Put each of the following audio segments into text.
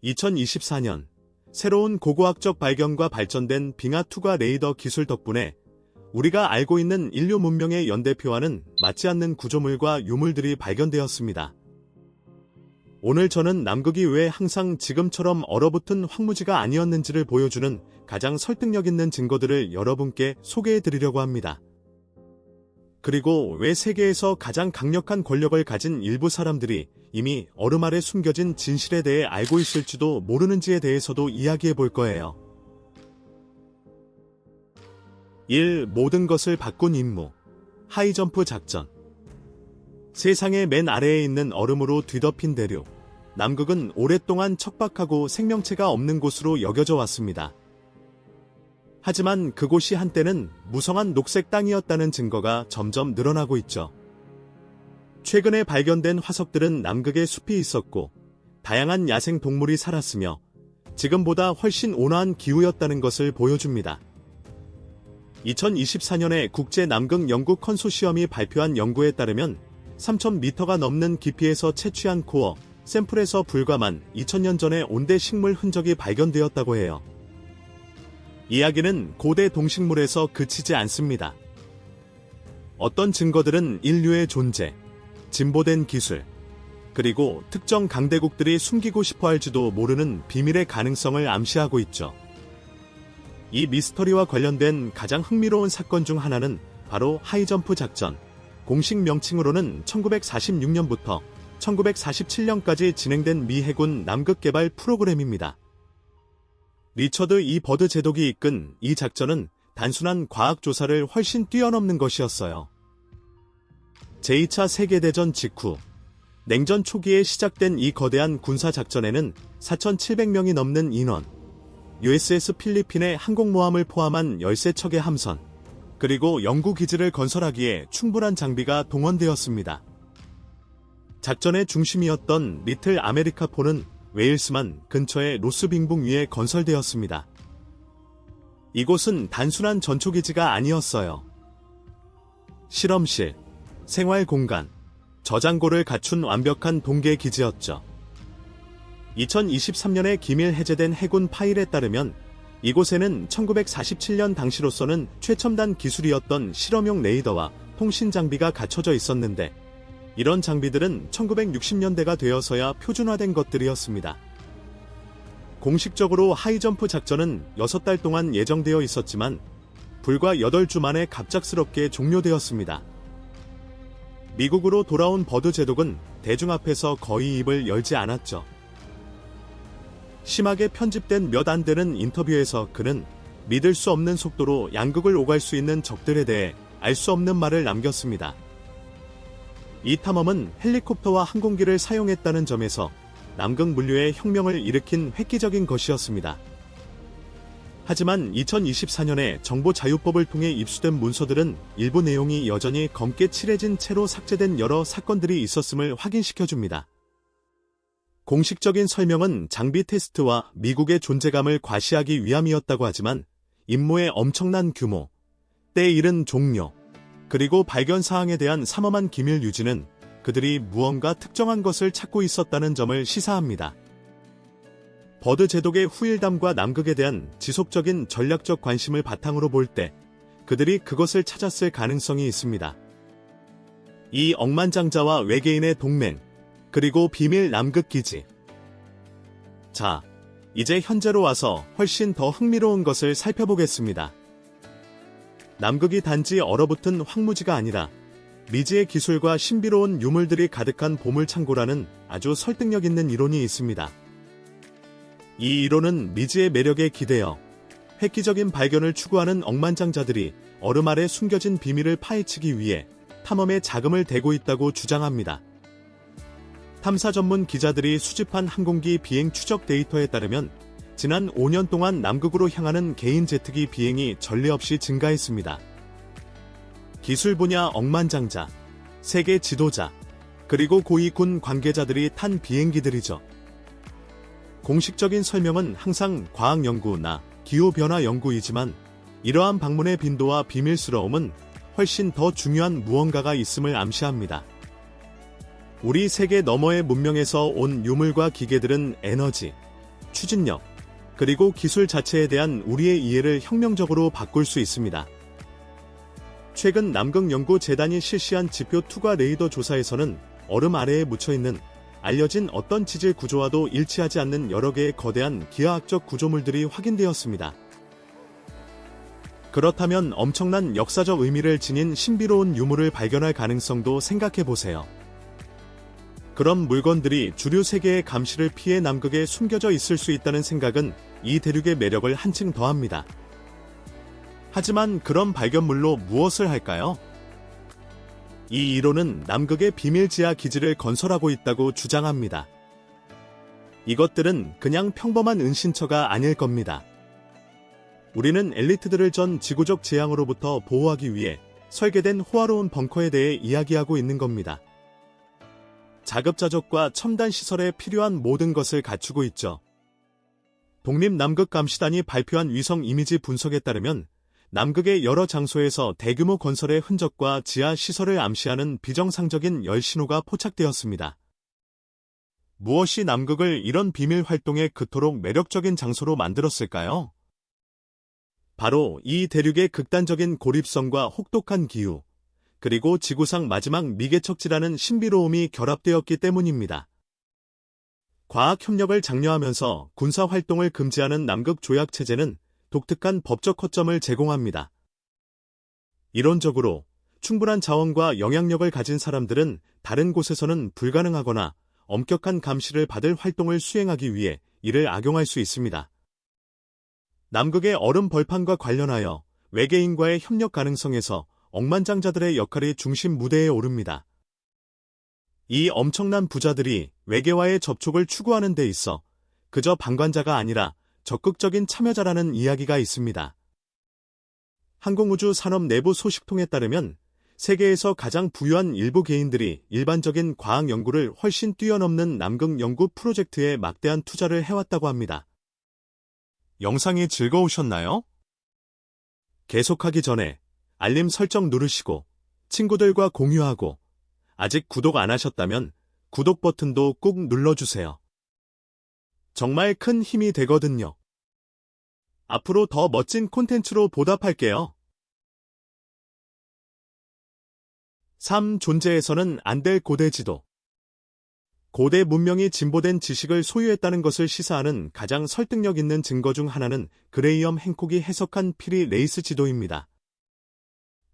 2024년 새로운 고고학적 발견과 발전된 빙하 투과 레이더 기술 덕분에 우리가 알고 있는 인류 문명의 연대표와는 맞지 않는 구조물과 유물들이 발견되었습니다. 오늘 저는 남극이 왜 항상 지금처럼 얼어붙은 황무지가 아니었는지를 보여주는 가장 설득력 있는 증거들을 여러분께 소개해드리려고 합니다. 그리고 왜 세계에서 가장 강력한 권력을 가진 일부 사람들이 이미 얼음 아래 숨겨진 진실에 대해 알고 있을지도 모르는지에 대해서도 이야기해 볼 거예요. 1. 모든 것을 바꾼 임무. 하이점프 작전. 세상의 맨 아래에 있는 얼음으로 뒤덮인 대륙. 남극은 오랫동안 척박하고 생명체가 없는 곳으로 여겨져 왔습니다. 하지만 그곳이 한때는 무성한 녹색 땅이었다는 증거가 점점 늘어나고 있죠. 최근에 발견된 화석들은 남극에 숲이 있었고 다양한 야생 동물이 살았으며 지금보다 훨씬 온화한 기후였다는 것을 보여줍니다. 2024년에 국제 남극 연구 컨소시엄이 발표한 연구에 따르면 3,000m가 넘는 깊이에서 채취한 코어 샘플에서 불과만 2000년 전에 온대 식물 흔적이 발견되었다고 해요. 이야기는 고대 동식물에서 그치지 않습니다. 어떤 증거들은 인류의 존재, 진보된 기술, 그리고 특정 강대국들이 숨기고 싶어 할지도 모르는 비밀의 가능성을 암시하고 있죠. 이 미스터리와 관련된 가장 흥미로운 사건 중 하나는 바로 하이점프 작전, 공식 명칭으로는 1946년부터 1947년까지 진행된 미 해군 남극 개발 프로그램입니다. 리처드 E. 버드 제독이 이끈 이 작전은 단순한 과학 조사를 훨씬 뛰어넘는 것이었어요. 제2차 세계대전 직후, 냉전 초기에 시작된 이 거대한 군사작전에는 4,700명이 넘는 인원, USS 필리핀의 항공모함을 포함한 13척의 함선, 그리고 연구기지를 건설하기에 충분한 장비가 동원되었습니다. 작전의 중심이었던 리틀 아메리카포는 웨일스만 근처의 로스빙붕 위에 건설되었습니다. 이곳은 단순한 전초기지가 아니었어요. 실험실, 생활공간, 저장고를 갖춘 완벽한 동계기지였죠. 2023년에 기밀 해제된 해군 파일에 따르면 이곳에는 1947년 당시로서는 최첨단 기술이었던 실험용 레이더와 통신 장비가 갖춰져 있었는데 이런 장비들은 1960년대가 되어서야 표준화된 것들이었습니다. 공식적으로 하이점프 작전은 6달 동안 예정되어 있었지만 불과 8주 만에 갑작스럽게 종료되었습니다. 미국으로 돌아온 버드 제독은 대중 앞에서 거의 입을 열지 않았죠. 심하게 편집된 몇 안 되는 인터뷰에서 그는 믿을 수 없는 속도로 양극을 오갈 수 있는 적들에 대해 알 수 없는 말을 남겼습니다. 이 탐험은 헬리콥터와 항공기를 사용했다는 점에서 남극 물류의 혁명을 일으킨 획기적인 것이었습니다. 하지만 2024년에 정보자유법을 통해 입수된 문서들은 일부 내용이 여전히 검게 칠해진 채로 삭제된 여러 사건들이 있었음을 확인시켜줍니다. 공식적인 설명은 장비 테스트와 미국의 존재감을 과시하기 위함이었다고 하지만 임무의 엄청난 규모, 때에 이른 종료, 그리고 발견 사항에 대한 삼엄한 기밀 유지는 그들이 무언가 특정한 것을 찾고 있었다는 점을 시사합니다. 버드 제독의 후일담과 남극에 대한 지속적인 전략적 관심을 바탕으로 볼 때 그들이 그것을 찾았을 가능성이 있습니다. 이 억만장자와 외계인의 동맹, 그리고 비밀 남극 기지. 자, 이제 현재로 와서 훨씬 더 흥미로운 것을 살펴보겠습니다. 남극이 단지 얼어붙은 황무지가 아니라 미지의 기술과 신비로운 유물들이 가득한 보물창고라는 아주 설득력 있는 이론이 있습니다. 이 이론은 미지의 매력에 기대어 획기적인 발견을 추구하는 억만장자들이 얼음 아래 숨겨진 비밀을 파헤치기 위해 탐험에 자금을 대고 있다고 주장합니다. 탐사 전문 기자들이 수집한 항공기 비행 추적 데이터에 따르면 지난 5년 동안 남극으로 향하는 개인 제트기 비행이 전례 없이 증가했습니다. 기술 분야 억만장자, 세계 지도자, 그리고 고위 군 관계자들이 탄 비행기들이죠. 공식적인 설명은 항상 과학 연구나 기후변화 연구이지만 이러한 방문의 빈도와 비밀스러움은 훨씬 더 중요한 무언가가 있음을 암시합니다. 우리 세계 너머의 문명에서 온 유물과 기계들은 에너지, 추진력, 그리고 기술 자체에 대한 우리의 이해를 혁명적으로 바꿀 수 있습니다. 최근 남극연구재단이 실시한 지표 투과 레이더 조사에서는 얼음 아래에 묻혀있는 알려진 어떤 지질 구조와도 일치하지 않는 여러 개의 거대한 기하학적 구조물들이 확인되었습니다. 그렇다면 엄청난 역사적 의미를 지닌 신비로운 유물을 발견할 가능성도 생각해보세요. 그런 물건들이 주류 세계의 감시를 피해 남극에 숨겨져 있을 수 있다는 생각은 이 대륙의 매력을 한층 더합니다. 하지만 그런 발견물로 무엇을 할까요? 이 이론은 남극의 비밀 지하 기지를 건설하고 있다고 주장합니다. 이것들은 그냥 평범한 은신처가 아닐 겁니다. 우리는 엘리트들을 전 지구적 재앙으로부터 보호하기 위해 설계된 호화로운 벙커에 대해 이야기하고 있는 겁니다. 자급자족과 첨단 시설에 필요한 모든 것을 갖추고 있죠. 독립남극감시단이 발표한 위성 이미지 분석에 따르면 남극의 여러 장소에서 대규모 건설의 흔적과 지하 시설을 암시하는 비정상적인 열 신호가 포착되었습니다. 무엇이 남극을 이런 비밀 활동에 그토록 매력적인 장소로 만들었을까요? 바로 이 대륙의 극단적인 고립성과 혹독한 기후, 그리고 지구상 마지막 미개척지라는 신비로움이 결합되었기 때문입니다. 과학협력을 장려하면서 군사활동을 금지하는 남극 조약체제는 독특한 법적 허점을 제공합니다. 이론적으로 충분한 자원과 영향력을 가진 사람들은 다른 곳에서는 불가능하거나 엄격한 감시를 받을 활동을 수행하기 위해 이를 악용할 수 있습니다. 남극의 얼음 벌판과 관련하여 외계인과의 협력 가능성에서 억만장자들의 역할이 중심 무대에 오릅니다. 이 엄청난 부자들이 외계와의 접촉을 추구하는 데 있어 그저 방관자가 아니라 적극적인 참여자라는 이야기가 있습니다. 항공우주 산업 내부 소식통에 따르면 세계에서 가장 부유한 일부 개인들이 일반적인 과학 연구를 훨씬 뛰어넘는 남극 연구 프로젝트에 막대한 투자를 해왔다고 합니다. 영상이 즐거우셨나요? 계속하기 전에 알림 설정 누르시고 친구들과 공유하고 아직 구독 안 하셨다면 구독 버튼도 꾹 눌러주세요. 정말 큰 힘이 되거든요. 앞으로 더 멋진 콘텐츠로 보답할게요. 3. 존재해서는 안 될 고대 지도. 고대 문명이 진보된 지식을 소유했다는 것을 시사하는 가장 설득력 있는 증거 중 하나는 그레이엄 행콕이 해석한 피리 레이스 지도입니다.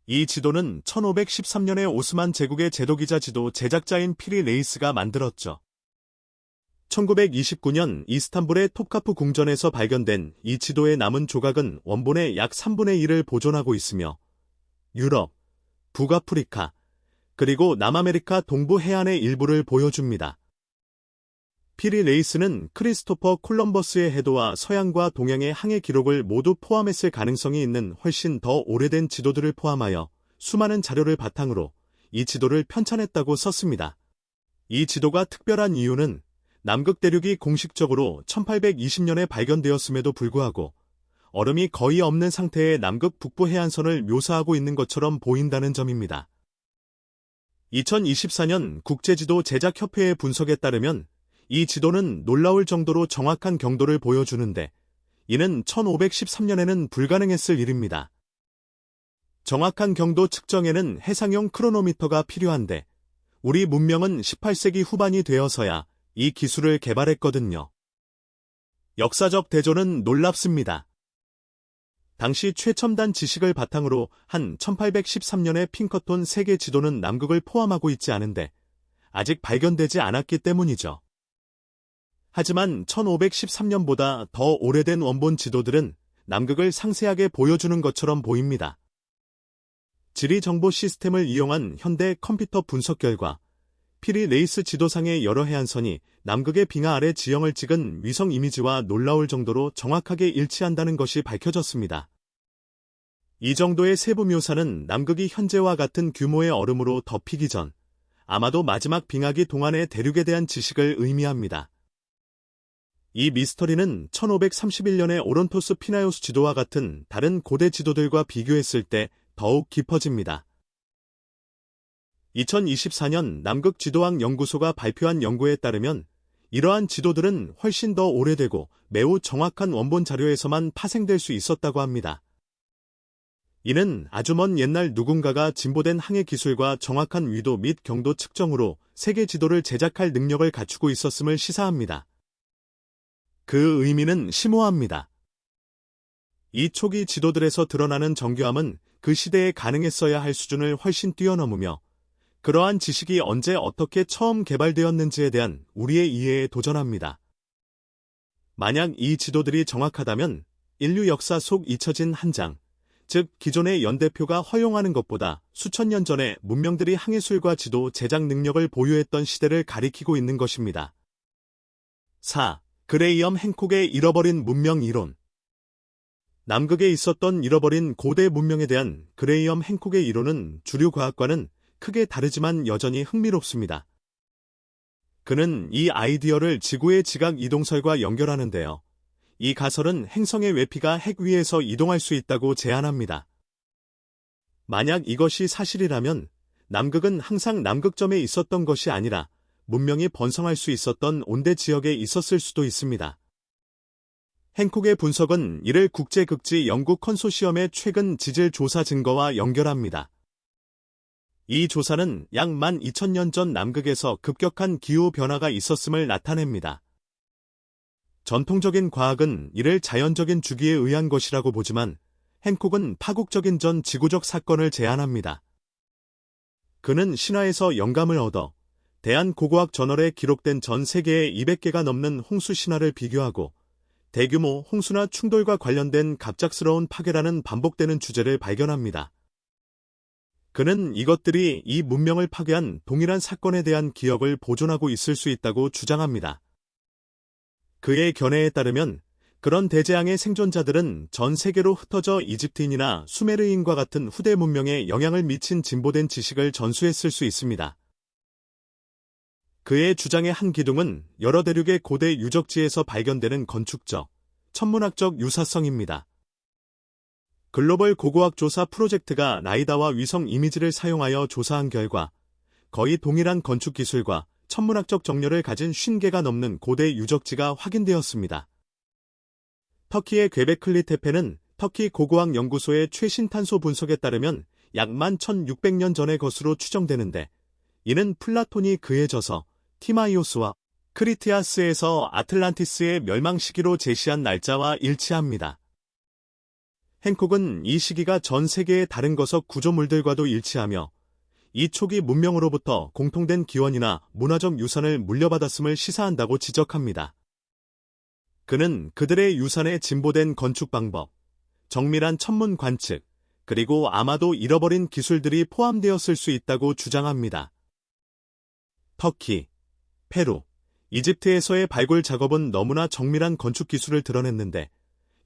이 지도는 1513년에 오스만 제국의 제도기자 지도 제작자인 피리 레이스가 만들었죠. 1929년 이스탄불의 톱카프 궁전에서 발견된 이 지도의 남은 조각은 원본의 약 3분의 1을 보존하고 있으며 유럽, 북아프리카, 그리고 남아메리카 동부 해안의 일부를 보여줍니다. 피리 레이스는 크리스토퍼 콜럼버스의 해도와 서양과 동양의 항해 기록을 모두 포함했을 가능성이 있는 훨씬 더 오래된 지도들을 포함하여 수많은 자료를 바탕으로 이 지도를 편찬했다고 썼습니다. 이 지도가 특별한 이유는 남극 대륙이 공식적으로 1820년에 발견되었음에도 불구하고 얼음이 거의 없는 상태의 남극 북부 해안선을 묘사하고 있는 것처럼 보인다는 점입니다. 2024년 국제지도 제작협회의 분석에 따르면 이 지도는 놀라울 정도로 정확한 경도를 보여주는데 이는 1513년에는 불가능했을 일입니다. 정확한 경도 측정에는 해상용 크로노미터가 필요한데 우리 문명은 18세기 후반이 되어서야 이 기술을 개발했거든요. 역사적 대조는 놀랍습니다. 당시 최첨단 지식을 바탕으로 한 1813년의 핑커톤 세계 지도는 남극을 포함하고 있지 않은데 아직 발견되지 않았기 때문이죠. 하지만 1513년보다 더 오래된 원본 지도들은 남극을 상세하게 보여주는 것처럼 보입니다. 지리정보 시스템을 이용한 현대 컴퓨터 분석 결과 피리 레이스 지도상의 여러 해안선이 남극의 빙하 아래 지형을 찍은 위성 이미지와 놀라울 정도로 정확하게 일치한다는 것이 밝혀졌습니다. 이 정도의 세부 묘사는 남극이 현재와 같은 규모의 얼음으로 덮이기 전 아마도 마지막 빙하기 동안의 대륙에 대한 지식을 의미합니다. 이 미스터리는 1531년의 오론토스 피나요스 지도와 같은 다른 고대 지도들과 비교했을 때 더욱 깊어집니다. 2024년 남극지도학 연구소가 발표한 연구에 따르면 이러한 지도들은 훨씬 더 오래되고 매우 정확한 원본 자료에서만 파생될 수 있었다고 합니다. 이는 아주 먼 옛날 누군가가 진보된 항해 기술과 정확한 위도 및 경도 측정으로 세계 지도를 제작할 능력을 갖추고 있었음을 시사합니다. 그 의미는 심오합니다. 이 초기 지도들에서 드러나는 정교함은 그 시대에 가능했어야 할 수준을 훨씬 뛰어넘으며 그러한 지식이 언제 어떻게 처음 개발되었는지에 대한 우리의 이해에 도전합니다. 만약 이 지도들이 정확하다면 인류 역사 속 잊혀진 한 장, 즉 기존의 연대표가 허용하는 것보다 수천 년 전에 문명들이 항해술과 지도 제작 능력을 보유했던 시대를 가리키고 있는 것입니다. 4. 그레이엄 행콕의 잃어버린 문명 이론. 남극에 있었던 잃어버린 고대 문명에 대한 그레이엄 행콕의 이론은 주류 과학과는 크게 다르지만 여전히 흥미롭습니다. 그는 이 아이디어를 지구의 지각 이동설과 연결하는데요. 이 가설은 행성의 외피가 핵 위에서 이동할 수 있다고 제안합니다. 만약 이것이 사실이라면 남극은 항상 남극점에 있었던 것이 아니라 문명이 번성할 수 있었던 온대 지역에 있었을 수도 있습니다. 행콕의 분석은 이를 국제극지 연구 컨소시엄의 최근 지질 조사 증거와 연결합니다. 이 조사는 약 12,000년 전 남극에서 급격한 기후 변화가 있었음을 나타냅니다. 전통적인 과학은 이를 자연적인 주기에 의한 것이라고 보지만 행콕은 파국적인 전 지구적 사건을 제안합니다. 그는 신화에서 영감을 얻어 대한고고학 저널에 기록된 전 세계에 200개가 넘는 홍수 신화를 비교하고 대규모 홍수나 충돌과 관련된 갑작스러운 파괴라는 반복되는 주제를 발견합니다. 그는 이것들이 이 문명을 파괴한 동일한 사건에 대한 기억을 보존하고 있을 수 있다고 주장합니다. 그의 견해에 따르면 그런 대재앙의 생존자들은 전 세계로 흩어져 이집트인이나 수메르인과 같은 후대 문명에 영향을 미친 진보된 지식을 전수했을 수 있습니다. 그의 주장의 한 기둥은 여러 대륙의 고대 유적지에서 발견되는 건축적, 천문학적 유사성입니다. 글로벌 고고학 조사 프로젝트가 라이다와 위성 이미지를 사용하여 조사한 결과 거의 동일한 건축 기술과 천문학적 정렬을 가진 50개가 넘는 고대 유적지가 확인되었습니다. 터키의 괴베클리 테페는 터키 고고학 연구소의 최신 탄소 분석에 따르면 약 11,600년 전의 것으로 추정되는데 이는 플라톤이 그에 져서 티마이오스와 크리티아스에서 아틀란티스의 멸망 시기로 제시한 날짜와 일치합니다. 행콕은 이 시기가 전 세계의 다른 거석 구조물들과도 일치하며 이 초기 문명으로부터 공통된 기원이나 문화적 유산을 물려받았음을 시사한다고 지적합니다. 그는 그들의 유산에 진보된 건축 방법, 정밀한 천문 관측, 그리고 아마도 잃어버린 기술들이 포함되었을 수 있다고 주장합니다. 터키, 페루, 이집트에서의 발굴 작업은 너무나 정밀한 건축 기술을 드러냈는데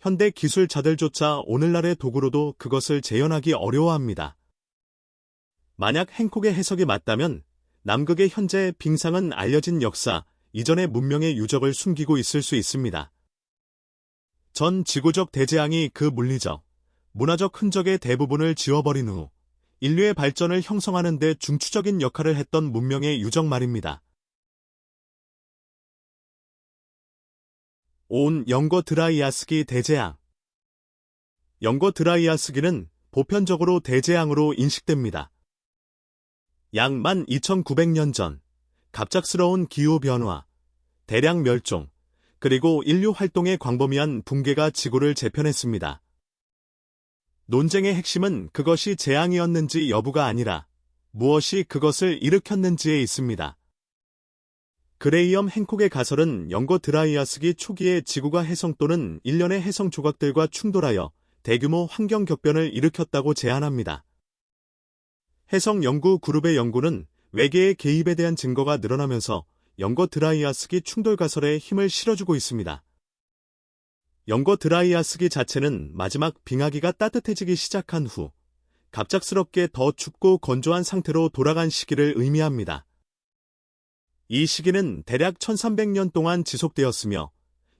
현대 기술자들조차 오늘날의 도구로도 그것을 재현하기 어려워합니다. 만약 행콕의 해석이 맞다면 남극의 현재 빙상은 알려진 역사, 이전의 문명의 유적을 숨기고 있을 수 있습니다. 전 지구적 대재앙이 그 물리적, 문화적 흔적의 대부분을 지워버린 후 인류의 발전을 형성하는 데 중추적인 역할을 했던 문명의 유적 말입니다. 온 영거 드라이아스기 대재앙. 영거 드라이아스기는 보편적으로 대재앙으로 인식됩니다. 약 12,900년 전, 갑작스러운 기후변화, 대량 멸종, 그리고 인류 활동의 광범위한 붕괴가 지구를 재편했습니다. 논쟁의 핵심은 그것이 재앙이었는지 여부가 아니라 무엇이 그것을 일으켰는지에 있습니다. 그레이엄 행콕의 가설은 영거 드라이아스기 초기에 지구가 해성 또는 일련의 해성 조각들과 충돌하여 대규모 환경 격변을 일으켰다고 제안합니다. 해성 연구 그룹의 연구는 외계의 개입에 대한 증거가 늘어나면서 영거 드라이아스기 충돌 가설에 힘을 실어주고 있습니다. 영거 드라이아스기 자체는 마지막 빙하기가 따뜻해지기 시작한 후 갑작스럽게 더 춥고 건조한 상태로 돌아간 시기를 의미합니다. 이 시기는 대략 1300년 동안 지속되었으며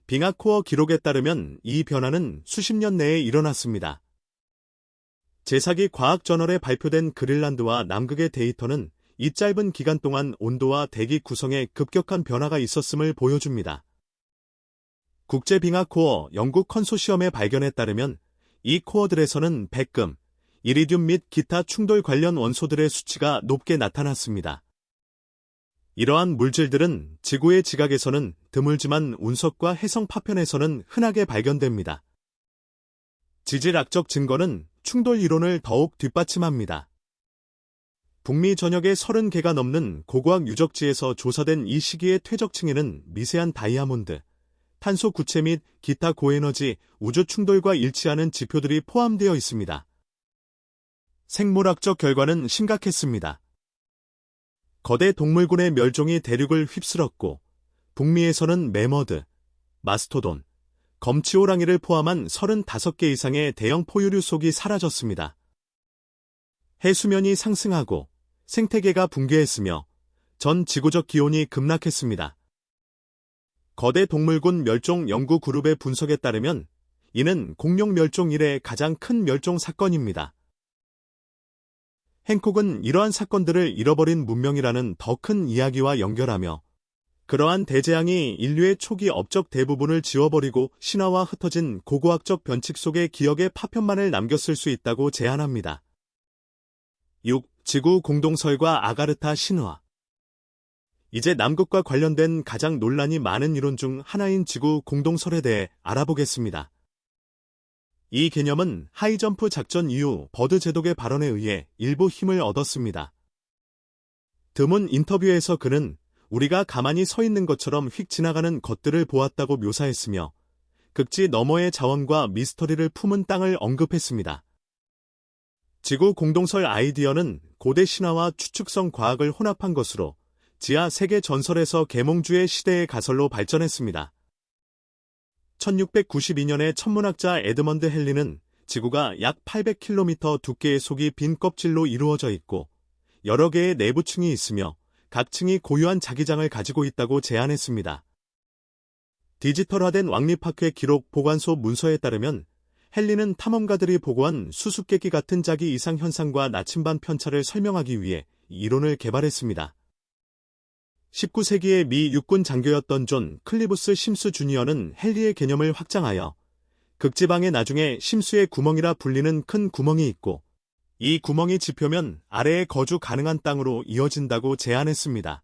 빙하코어 기록에 따르면 이 변화는 수십 년 내에 일어났습니다. 제사기 과학저널에 발표된 그린란드와 남극의 데이터는 이 짧은 기간 동안 온도와 대기 구성에 급격한 변화가 있었음을 보여줍니다. 국제빙하코어 영국 컨소시엄의 발견에 따르면 이 코어들에서는 백금, 이리듐 및 기타 충돌 관련 원소들의 수치가 높게 나타났습니다. 이러한 물질들은 지구의 지각에서는 드물지만 운석과 해성 파편에서는 흔하게 발견됩니다. 지질학적 증거는 충돌 이론을 더욱 뒷받침합니다. 북미 전역의 30개가 넘는 고고학 유적지에서 조사된 이 시기의 퇴적층에는 미세한 다이아몬드, 탄소 구체 및 기타 고에너지 우주 충돌과 일치하는 지표들이 포함되어 있습니다. 생물학적 결과는 심각했습니다. 거대 동물군의 멸종이 대륙을 휩쓸었고 북미에서는 매머드, 마스토돈, 검치호랑이를 포함한 35개 이상의 대형 포유류 속이 사라졌습니다. 해수면이 상승하고 생태계가 붕괴했으며 전 지구적 기온이 급락했습니다. 거대 동물군 멸종 연구 그룹의 분석에 따르면 이는 공룡 멸종 이래 가장 큰 멸종 사건입니다. 행콕은 이러한 사건들을 잃어버린 문명이라는 더 큰 이야기와 연결하며 그러한 대재앙이 인류의 초기 업적 대부분을 지워버리고 신화와 흩어진 고고학적 변칙 속의 기억의 파편만을 남겼을 수 있다고 제안합니다. 6. 지구 공동설과 아가르타 신화. 이제 남극과 관련된 가장 논란이 많은 이론 중 하나인 지구 공동설에 대해 알아보겠습니다. 이 개념은 하이점프 작전 이후 버드 제독의 발언에 의해 일부 힘을 얻었습니다. 드문 인터뷰에서 그는 우리가 가만히 서 있는 것처럼 휙 지나가는 것들을 보았다고 묘사했으며 극지 너머의 자원과 미스터리를 품은 땅을 언급했습니다. 지구 공동설 아이디어는 고대 신화와 추측성 과학을 혼합한 것으로 지하 세계 전설에서 계몽주의 시대의 가설로 발전했습니다. 1692년에 천문학자 에드먼드 헨리는 지구가 약 800km 두께의 속이 빈 껍질로 이루어져 있고 여러 개의 내부층이 있으며 각 층이 고유한 자기장을 가지고 있다고 제안했습니다. 디지털화된 왕립학회 기록 보관소 문서에 따르면 헨리는 탐험가들이 보고한 수수께끼 같은 자기 이상 현상과 나침반 편차를 설명하기 위해 이론을 개발했습니다. 19세기의 미 육군 장교였던 존 클리부스 심스 주니어는 헨리의 개념을 확장하여 극지방에 나중에 심수의 구멍이라 불리는 큰 구멍이 있고 이 구멍이 지표면 아래에 거주 가능한 땅으로 이어진다고 제안했습니다.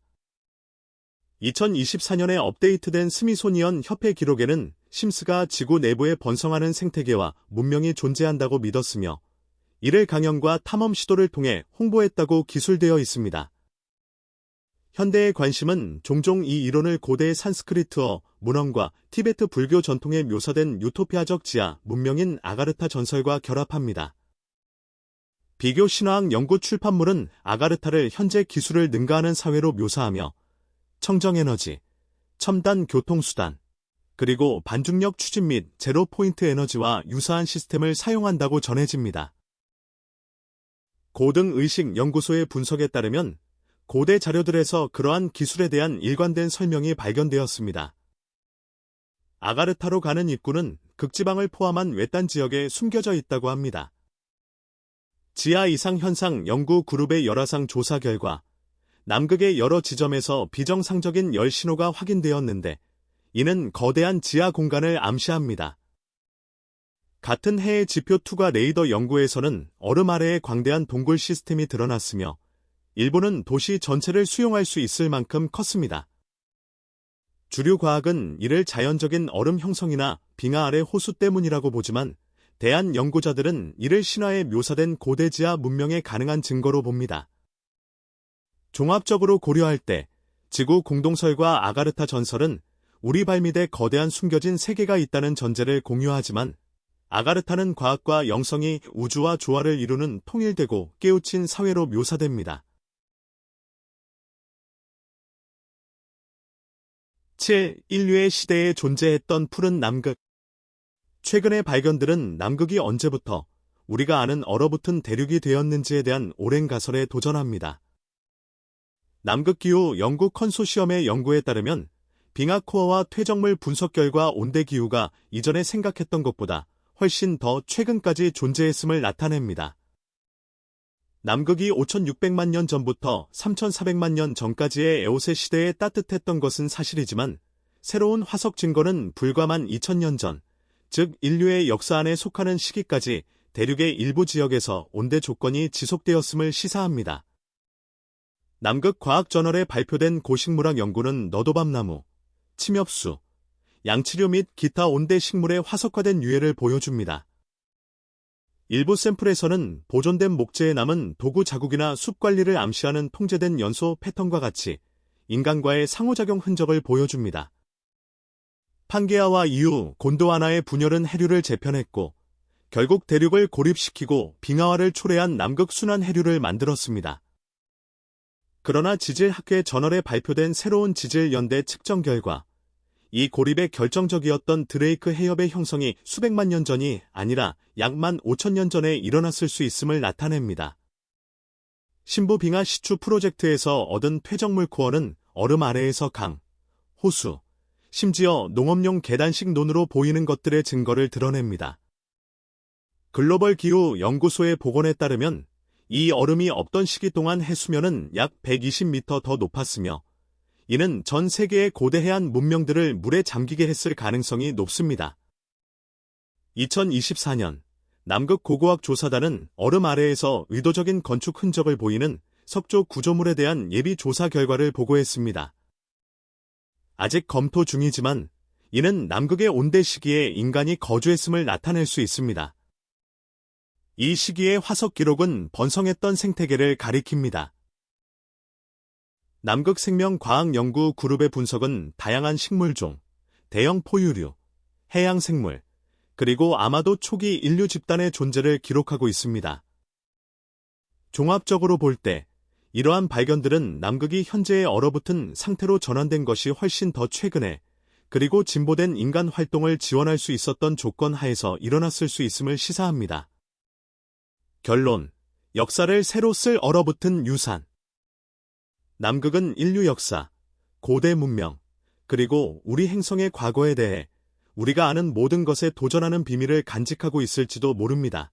2024년에 업데이트된 스미소니언 협회 기록에는 심스가 지구 내부에 번성하는 생태계와 문명이 존재한다고 믿었으며 이를 강연과 탐험 시도를 통해 홍보했다고 기술되어 있습니다. 현대의 관심은 종종 이 이론을 고대의 산스크리트어, 문헌과 티베트 불교 전통에 묘사된 유토피아적 지하 문명인 아가르타 전설과 결합합니다. 비교 신화학 연구 출판물은 아가르타를 현재 기술을 능가하는 사회로 묘사하며 청정에너지, 첨단 교통수단, 그리고 반중력 추진 및 제로 포인트 에너지와 유사한 시스템을 사용한다고 전해집니다. 고등의식 연구소의 분석에 따르면 고대 자료들에서 그러한 기술에 대한 일관된 설명이 발견되었습니다. 아가르타로 가는 입구는 극지방을 포함한 외딴 지역에 숨겨져 있다고 합니다. 지하 이상 현상 연구 그룹의 열화상 조사 결과 남극의 여러 지점에서 비정상적인 열 신호가 확인되었는데 이는 거대한 지하 공간을 암시합니다. 같은 해의 지표2가 레이더 연구에서는 얼음 아래에 광대한 동굴 시스템이 드러났으며 일부는 도시 전체를 수용할 수 있을 만큼 컸습니다. 주류 과학은 이를 자연적인 얼음 형성이나 빙하 아래 호수 때문이라고 보지만 대한 연구자들은 이를 신화에 묘사된 고대 지하 문명의 가능한 증거로 봅니다. 종합적으로 고려할 때 지구 공동설과 아가르타 전설은 우리 발밑에 거대한 숨겨진 세계가 있다는 전제를 공유하지만 아가르타는 과학과 영성이 우주와 조화를 이루는 통일되고 깨우친 사회로 묘사됩니다. 7. 인류의 시대에 존재했던 푸른 남극. 최근의 발견들은 남극이 언제부터 우리가 아는 얼어붙은 대륙이 되었는지에 대한 오랜 가설에 도전합니다. 남극기후 연구 컨소시엄의 연구에 따르면 빙하코어와 퇴적물 분석 결과 온대기후가 이전에 생각했던 것보다 훨씬 더 최근까지 존재했음을 나타냅니다. 남극이 5,600만 년 전부터 3,400만 년 전까지의 에오세 시대에 따뜻했던 것은 사실이지만 새로운 화석 증거는 불과 12,000년 전, 즉 인류의 역사 안에 속하는 시기까지 대륙의 일부 지역에서 온대 조건이 지속되었음을 시사합니다. 남극과학저널에 발표된 고식물학 연구는 너도밤나무, 침엽수, 양치류 및 기타 온대 식물의 화석화된 유해를 보여줍니다. 일부 샘플에서는 보존된 목재에 남은 도구 자국이나 숲 관리를 암시하는 통제된 연소 패턴과 같이 인간과의 상호작용 흔적을 보여줍니다. 판게아와 이후 곤도와나의 분열은 해류를 재편했고 결국 대륙을 고립시키고 빙하화를 초래한 남극 순환 해류를 만들었습니다. 그러나 지질학회 저널에 발표된 새로운 지질 연대 측정 결과 이 고립에 결정적이었던 드레이크 해협의 형성이 수백만 년 전이 아니라 약 15,000년 전에 일어났을 수 있음을 나타냅니다. 신부 빙하 시추 프로젝트에서 얻은 퇴적물 코어는 얼음 아래에서 강, 호수, 심지어 농업용 계단식 논으로 보이는 것들의 증거를 드러냅니다. 글로벌 기후 연구소의 복원에 따르면 이 얼음이 없던 시기 동안 해수면은 약 120m 더 높았으며 이는 전 세계의 고대 해안 문명들을 물에 잠기게 했을 가능성이 높습니다. 2024년 남극 고고학 조사단은 얼음 아래에서 의도적인 건축 흔적을 보이는 석조 구조물에 대한 예비 조사 결과를 보고했습니다. 아직 검토 중이지만 이는 남극의 온대 시기에 인간이 거주했음을 나타낼 수 있습니다. 이 시기의 화석 기록은 번성했던 생태계를 가리킵니다. 남극 생명 과학 연구 그룹의 분석은 다양한 식물종, 대형 포유류, 해양 생물, 그리고 아마도 초기 인류 집단의 존재를 기록하고 있습니다. 종합적으로 볼 때 이러한 발견들은 남극이 현재의 얼어붙은 상태로 전환된 것이 훨씬 더 최근에 그리고 진보된 인간 활동을 지원할 수 있었던 조건 하에서 일어났을 수 있음을 시사합니다. 결론, 역사를 새로 쓸 얼어붙은 유산. 남극은 인류 역사, 고대 문명, 그리고 우리 행성의 과거에 대해 우리가 아는 모든 것에 도전하는 비밀을 간직하고 있을지도 모릅니다.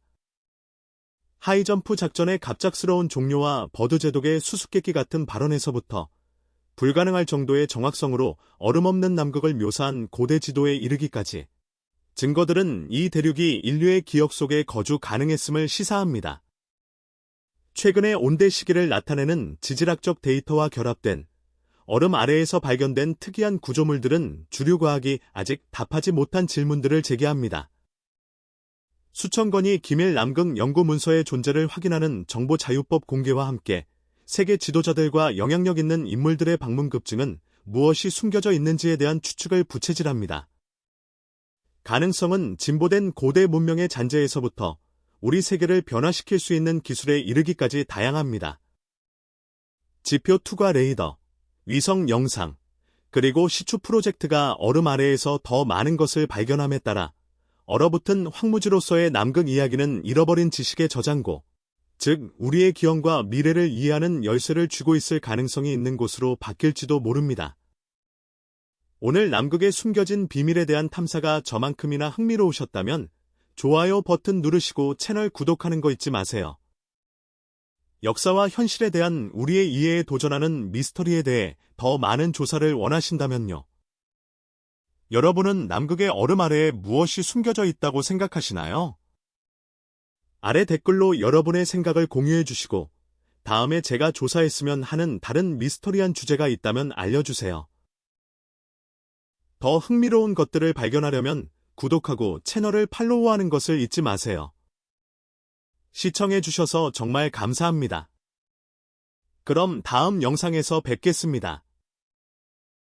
하이점프 작전의 갑작스러운 종료와 버드 제독의 수수께끼 같은 발언에서부터 불가능할 정도의 정확성으로 얼음 없는 남극을 묘사한 고대 지도에 이르기까지 증거들은 이 대륙이 인류의 기억 속에 거주 가능했음을 시사합니다. 최근의 온대 시기를 나타내는 지질학적 데이터와 결합된 얼음 아래에서 발견된 특이한 구조물들은 주류 과학이 아직 답하지 못한 질문들을 제기합니다. 수천 건의 기밀 남극 연구 문서의 존재를 확인하는 정보자유법 공개와 함께 세계 지도자들과 영향력 있는 인물들의 방문 급증은 무엇이 숨겨져 있는지에 대한 추측을 부채질합니다. 가능성은 진보된 고대 문명의 잔재에서부터 우리 세계를 변화시킬 수 있는 기술에 이르기까지 다양합니다. 지표 투과 레이더, 위성 영상, 그리고 시추 프로젝트가 얼음 아래에서 더 많은 것을 발견함에 따라 얼어붙은 황무지로서의 남극 이야기는 잃어버린 지식의 저장고, 즉 우리의 기원과 미래를 이해하는 열쇠를 쥐고 있을 가능성이 있는 곳으로 바뀔지도 모릅니다. 오늘 남극의 숨겨진 비밀에 대한 탐사가 저만큼이나 흥미로우셨다면 좋아요 버튼 누르시고 채널 구독하는 거 잊지 마세요. 역사와 현실에 대한 우리의 이해에 도전하는 미스터리에 대해 더 많은 조사를 원하신다면요. 여러분은 남극의 얼음 아래에 무엇이 숨겨져 있다고 생각하시나요? 아래 댓글로 여러분의 생각을 공유해 주시고 다음에 제가 조사했으면 하는 다른 미스터리한 주제가 있다면 알려주세요. 더 흥미로운 것들을 발견하려면 구독하고 채널을 팔로우하는 것을 잊지 마세요. 시청해 주셔서 정말 감사합니다. 그럼 다음 영상에서 뵙겠습니다.